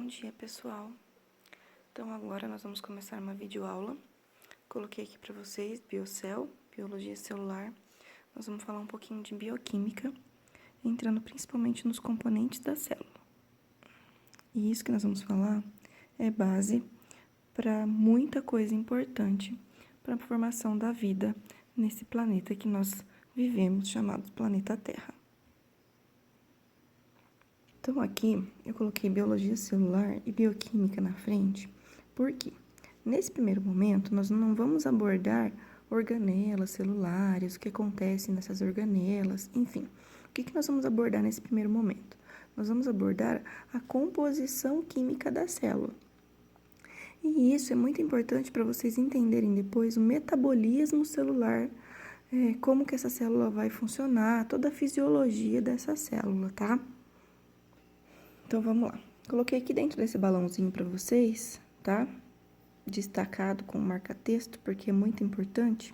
dia, pessoal. Então, agora nós vamos começar uma videoaula. Coloquei aqui para vocês Biocel, Biologia Celular. Nós vamos falar um pouquinho de bioquímica, entrando principalmente nos componentes da célula. E isso que nós vamos falar é base para muita coisa importante para a formação da vida nesse planeta que nós vivemos, chamado planeta Terra. Então, aqui eu coloquei biologia celular e bioquímica na frente, porque nesse primeiro momento nós não vamos abordar organelas celulares, o que acontece nessas organelas, enfim. O que nós vamos abordar nesse primeiro momento? Nós vamos abordar a composição química da célula. E isso é muito importante para vocês entenderem depois o metabolismo celular, como que essa célula vai funcionar, toda a fisiologia dessa célula, tá? Então, vamos lá. Coloquei aqui dentro desse balãozinho para vocês, tá? Destacado com marca-texto, porque é muito importante,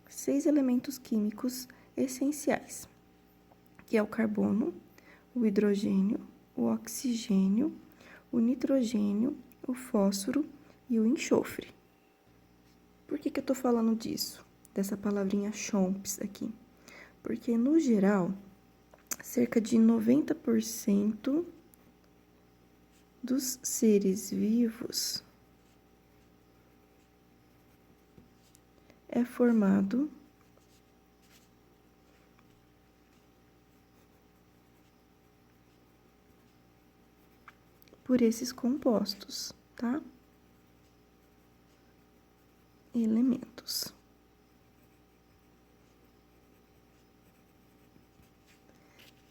6 elementos químicos essenciais, que é o carbono, o hidrogênio, o oxigênio, o nitrogênio, o fósforo e o enxofre. Por que eu tô falando disso? Dessa palavrinha CHOMPS aqui? Porque, no geral, cerca de 90% dos seres vivos é formado por esses compostos, tá? Elementos.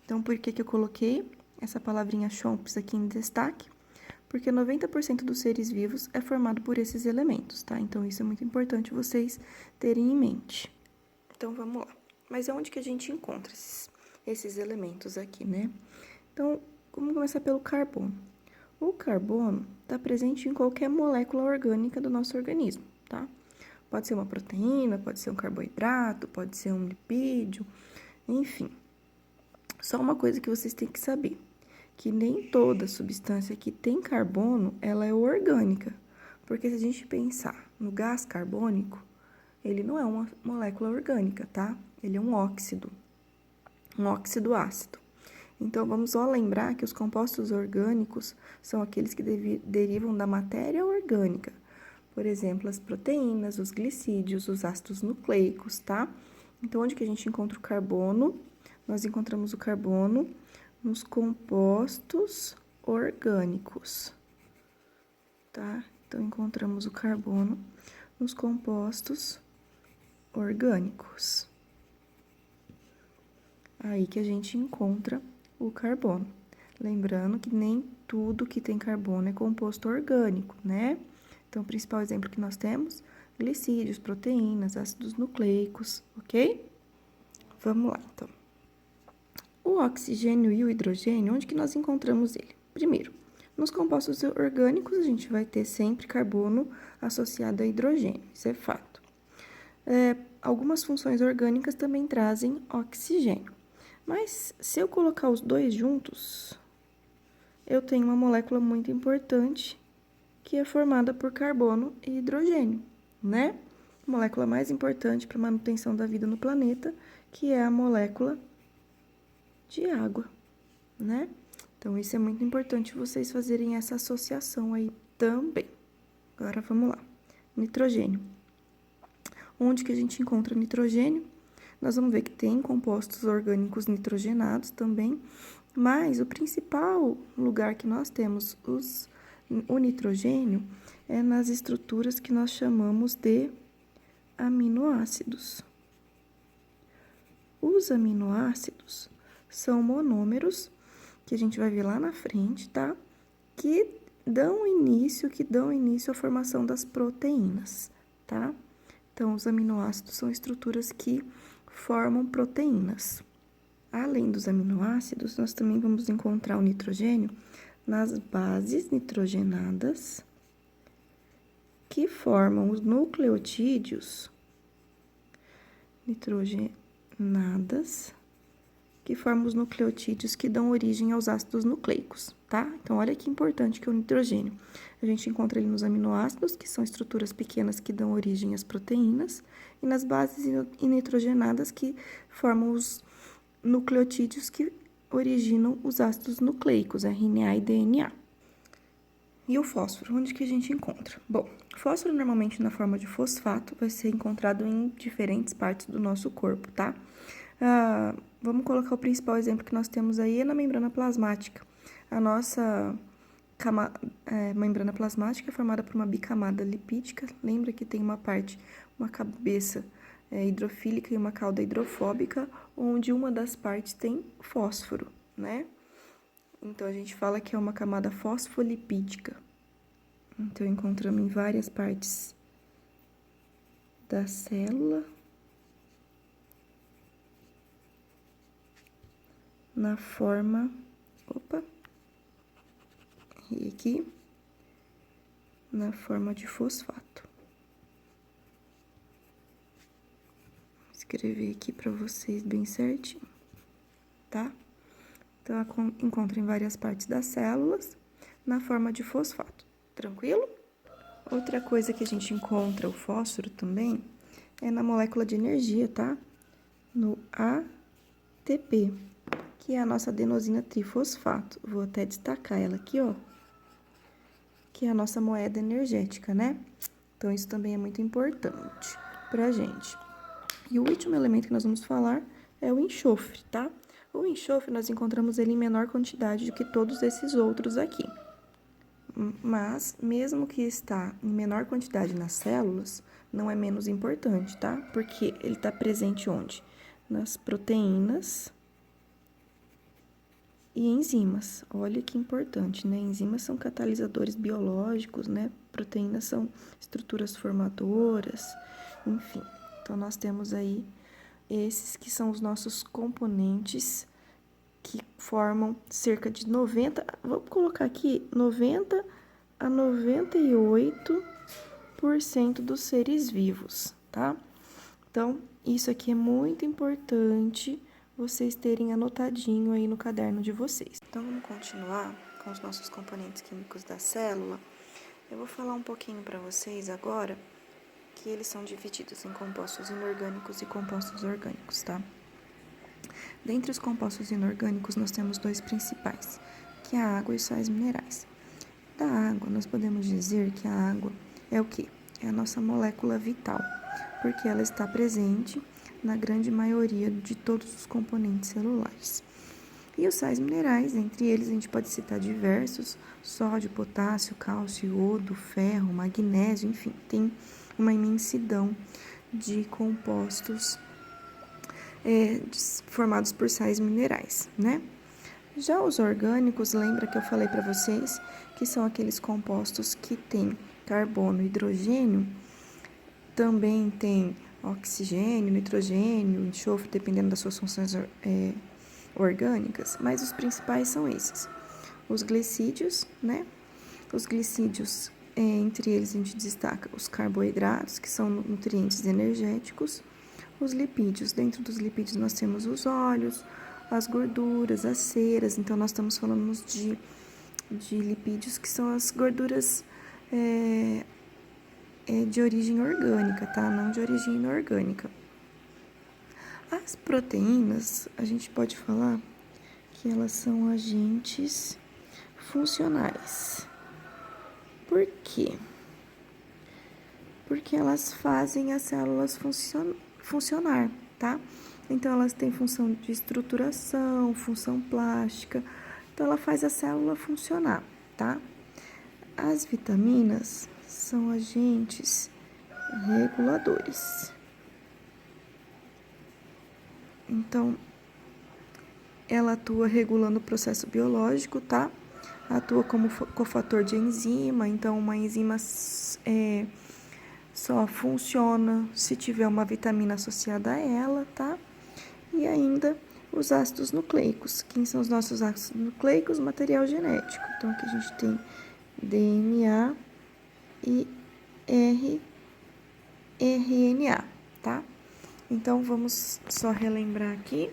Então, por que eu coloquei essa palavrinha CHOMPS aqui em destaque? Porque 90% dos seres vivos é formado por esses elementos, tá? Então, isso é muito importante vocês terem em mente. Então, vamos lá. Mas onde que a gente encontra esses elementos aqui, né? Então, vamos começar pelo carbono. O carbono está presente em qualquer molécula orgânica do nosso organismo, tá? Pode ser uma proteína, pode ser um carboidrato, pode ser um lipídio, enfim. Só uma coisa que vocês têm que saber, que nem toda substância que tem carbono, ela é orgânica. Porque se a gente pensar no gás carbônico, ele não é uma molécula orgânica, tá? Ele é um óxido ácido. Então, vamos só lembrar que os compostos orgânicos são aqueles que derivam da matéria orgânica. Por exemplo, as proteínas, os glicídios, os ácidos nucleicos, tá? Então, onde que a gente encontra o carbono? Nós encontramos o carbono nos compostos orgânicos, tá? Então, encontramos o carbono nos compostos orgânicos. Aí que a gente encontra o carbono. Lembrando que nem tudo que tem carbono é composto orgânico, né? Então, o principal exemplo que nós temos, glicídios, proteínas, ácidos nucleicos, ok? Vamos lá, então. O oxigênio e o hidrogênio, onde que nós encontramos ele? Primeiro, nos compostos orgânicos, a gente vai ter sempre carbono associado a hidrogênio, isso é fato. Algumas funções orgânicas também trazem oxigênio. Mas, se eu colocar os dois juntos, eu tenho uma molécula muito importante, que é formada por carbono e hidrogênio, né? A molécula mais importante para a manutenção da vida no planeta, que é a molécula de água, né? Então, isso é muito importante vocês fazerem essa associação aí também. Agora, vamos lá. Nitrogênio. Onde que a gente encontra nitrogênio? Nós vamos ver que tem compostos orgânicos nitrogenados também, mas o principal lugar que nós temos o nitrogênio é nas estruturas que nós chamamos de aminoácidos. Os aminoácidos são monômeros, que a gente vai ver lá na frente, tá? Que dão início à formação das proteínas, tá? Então, os aminoácidos são estruturas que formam proteínas. Além dos aminoácidos, nós também vamos encontrar o nitrogênio nas bases nitrogenadas, que formam os nucleotídeos nitrogenadas, que formam os nucleotídeos que dão origem aos ácidos nucleicos, tá? Então, olha que importante que é o nitrogênio. A gente encontra ele nos aminoácidos, que são estruturas pequenas que dão origem às proteínas, e nas bases nitrogenadas, que formam os nucleotídeos que originam os ácidos nucleicos, RNA e DNA. E o fósforo, onde que a gente encontra? Bom, fósforo normalmente na forma de fosfato vai ser encontrado em diferentes partes do nosso corpo, tá? Vamos colocar o principal exemplo que nós temos aí é na membrana plasmática. A nossa membrana plasmática é formada por uma bicamada lipídica. Lembra que tem uma cabeça hidrofílica e uma cauda hidrofóbica, onde uma das partes tem fósforo, né? Então, a gente fala que é uma camada fosfolipídica. Então, encontramos em várias partes da célula. Na forma... E aqui, na forma de fosfato. Vou escrever aqui para vocês bem certinho, tá? Então, encontra em várias partes das células, na forma de fosfato. Tranquilo? Outra coisa que a gente encontra o fósforo também é na molécula de energia, tá? No ATP, que é a nossa adenosina trifosfato. Vou até destacar ela aqui, ó, que é a nossa moeda energética, né? Então, isso também é muito importante pra gente. E o último elemento que nós vamos falar é o enxofre, tá? O enxofre, nós encontramos ele em menor quantidade do que todos esses outros aqui. Mas, mesmo que está em menor quantidade nas células, não é menos importante, tá? Porque ele está presente onde? Nas proteínas e enzimas. Olha que importante, né? Enzimas são catalisadores biológicos, né? Proteínas são estruturas formadoras, enfim. Então, nós temos aí esses que são os nossos componentes que formam cerca de 90, vamos colocar aqui, 90 a 98% dos seres vivos, tá? Então, isso aqui é muito importante vocês terem anotadinho aí no caderno de vocês. Então, vamos continuar com os nossos componentes químicos da célula. Eu vou falar um pouquinho para vocês agora que eles são divididos em compostos inorgânicos e compostos orgânicos, tá? Dentre os compostos inorgânicos, nós temos dois principais, que é a água e os sais minerais. Da água, nós podemos dizer que a água é o quê? É a nossa molécula vital, porque ela está presente na grande maioria de todos os componentes celulares. E os sais minerais, entre eles a gente pode citar diversos, sódio, potássio, cálcio, iodo, ferro, magnésio, enfim, tem uma imensidão de compostos formados por sais minerais, né? Já os orgânicos, lembra que eu falei para vocês que são aqueles compostos que têm carbono e hidrogênio, também tem oxigênio, nitrogênio, enxofre, dependendo das suas funções orgânicas, mas os principais são esses. Os glicídios, né? Os glicídios, entre eles a gente destaca os carboidratos, que são nutrientes energéticos, os lipídios. Dentro dos lipídios nós temos os óleos, as gorduras, as ceras. Então, nós estamos falando de lipídios que são as gorduras de origem orgânica, tá? Não de origem inorgânica. As proteínas, a gente pode falar que elas são agentes funcionais. Por quê? Porque elas fazem as células funcionar, tá? Então, elas têm função de estruturação, função plástica. Então, ela faz a célula funcionar, tá? As vitaminas são agentes reguladores. Então, ela atua regulando o processo biológico, tá? Atua como cofator de enzima. Então, uma enzima só funciona se tiver uma vitamina associada a ela, tá? E ainda os ácidos nucleicos. Quem são os nossos ácidos nucleicos? Material genético. Então, aqui a gente tem DNA e RNA, tá? Então, vamos só relembrar aqui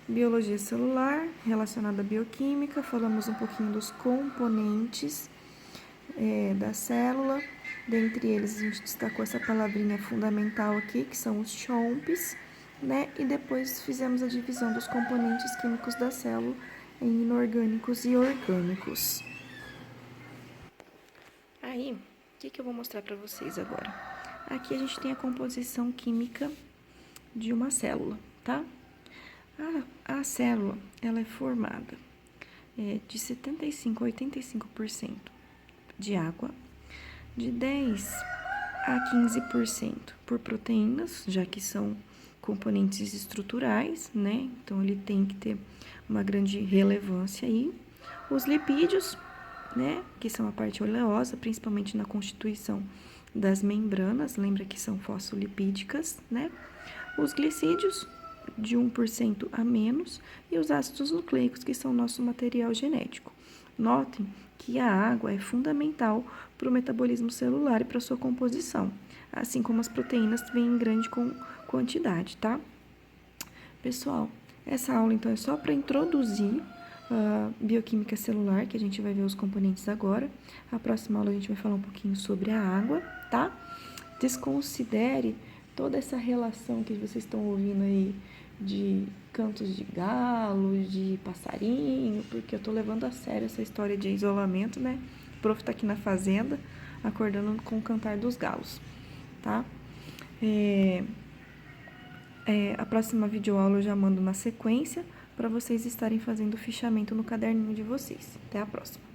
biologia celular, relacionada à bioquímica, falamos um pouquinho dos componentes da célula. Dentre eles, a gente destacou essa palavrinha fundamental aqui, que são os CHOMPs, né? E depois fizemos a divisão dos componentes químicos da célula em inorgânicos e orgânicos. Aí, o que eu vou mostrar para vocês agora? Aqui a gente tem a composição química de uma célula, tá? A célula, ela é formada de 75% a 85% de água, de 10% a 15% por proteínas, já que são componentes estruturais, né? Então, ele tem que ter uma grande relevância aí. Os lipídios, né? Que são a parte oleosa, principalmente na constituição das membranas, lembra que são fosfolipídicas, né? Os glicídios, de 1% a menos, e os ácidos nucleicos, que são nosso material genético. Notem que a água é fundamental para o metabolismo celular e para sua composição, assim como as proteínas vêm em grande quantidade, tá? Pessoal, essa aula então é só para introduzir a bioquímica celular, que a gente vai ver os componentes agora. A próxima aula a gente vai falar um pouquinho sobre a água, tá? Desconsidere toda essa relação que vocês estão ouvindo aí de cantos de galo, de passarinho, porque eu tô levando a sério essa história de isolamento, né? O prof tá aqui na fazenda, acordando com o cantar dos galos, tá? A próxima videoaula eu já mando na sequência para vocês estarem fazendo o fichamento no caderninho de vocês. Até a próxima!